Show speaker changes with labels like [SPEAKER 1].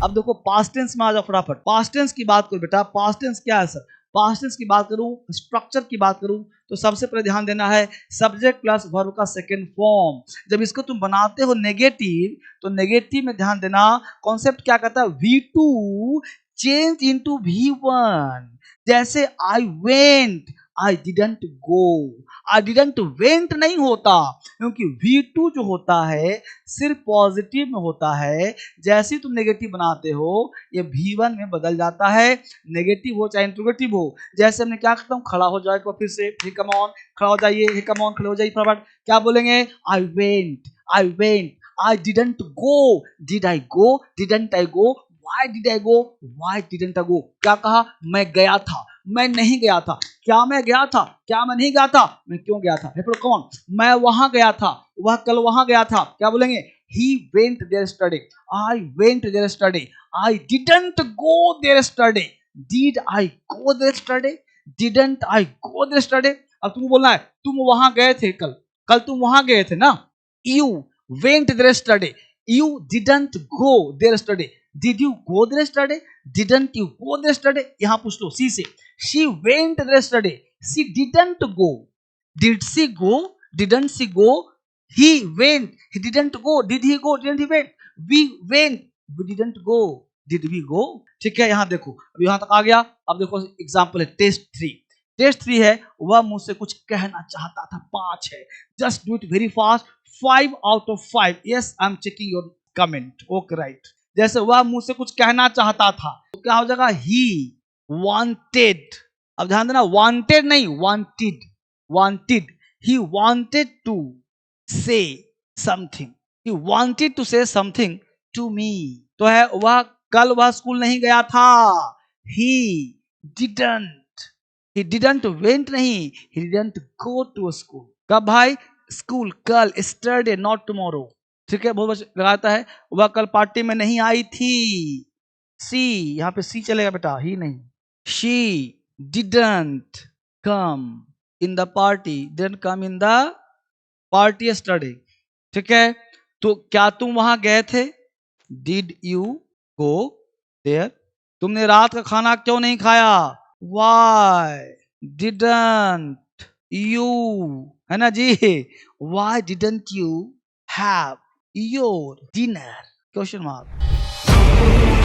[SPEAKER 1] अब देखो past tense में आ जाओ फटाफट। पास्ट टेंस की बात करो बेटा, पास्ट टेंस क्या है सर? पास्ट टेंस की बात करूं, स्ट्रक्चर की बात करूं, तो सबसे पहले ध्यान देना है सब्जेक्ट प्लस वर्ब का सेकंड फॉर्म। जब इसको तुम बनाते हो नेगेटिव, तो नेगेटिव में ध्यान देना कॉन्सेप्ट क्या कहता है, V2 चेंज इनटू V1। जैसे आई went, I didn't go, I didn't went नहीं होता, क्योंकि V2 जो होता है सिर्फ पॉजिटिव में होता है। जैसे ही तुम नेगेटिव बनाते हो ये V1 में बदल जाता है, नेगेटिव हो चाहे इंट्रोगेटिव हो। जैसे हमने क्या करता हूँ, खड़ा हो जाए, फिर से हे कम ऑन, खड़ा हो जाइए, हे कम ऑन, खड़े हो जाइए फटाफट। क्या बोलेंगे, I went, I went, I didn't go, did I go, didn't I go, why did I go, why didn't I go. क्या कहा, मैं गया था, मैं नहीं गया था। क्या मैं गया था, क्या मैं नहीं गया था, मैं क्यों गया था। कौन, मैं वहां गया था, वह कल वहां गया था। क्या बोलेंगे, he went there yesterday, I went there yesterday, I didn't go there yesterday, did I go there yesterday, didn't I go there yesterday। अब तुमको बोलना है तुम वहां गए थे कल, कल तुम वहां गए थे ना। you went there yesterday, you didn't go there yesterday, did you go there yesterday, didn't you go there yesterday। यहां पूछ लो सी से, she went there yesterday, she didn't go, did she go, didn't she go, he went, he didn't go, did he go, didn't he went, we went, we didn't go, did we go। ठीक है, यहां देखो अब यहां तक आ गया। अब देखो एग्जांपल है टेस्ट 3। टेस्ट 3 है, वह मुझसे कुछ कहना चाहता था, 5 है। Just do it very fast, 5 out of 5। Yes, I am checking your comment, okay right. जैसे वह मुझसे कुछ कहना चाहता था, तो क्या हो जाएगा, ही वांटेड। अब ध्यान देना, वांटेड नहीं, wanted, wanted, he wanted to say something, he wanted to say something to me। तो है वह कल वह स्कूल नहीं गया था, he didn't went नहीं, he didn't go to school। कब भाई, स्कूल कल, yesterday not tomorrow। ठीक है, बहुत लगाता है, वह कल पार्टी में नहीं आई थी, सी, यहाँ पे सी चलेगा बेटा, ही नहीं। she didn't come in the party, didn't come in the party yesterday। ठीक है, तो क्या तुम वहां गए थे, did you go there। तुमने रात का खाना क्यों नहीं खाया, why didn't you, है ना जी, why didn't you have your dinner, question mark.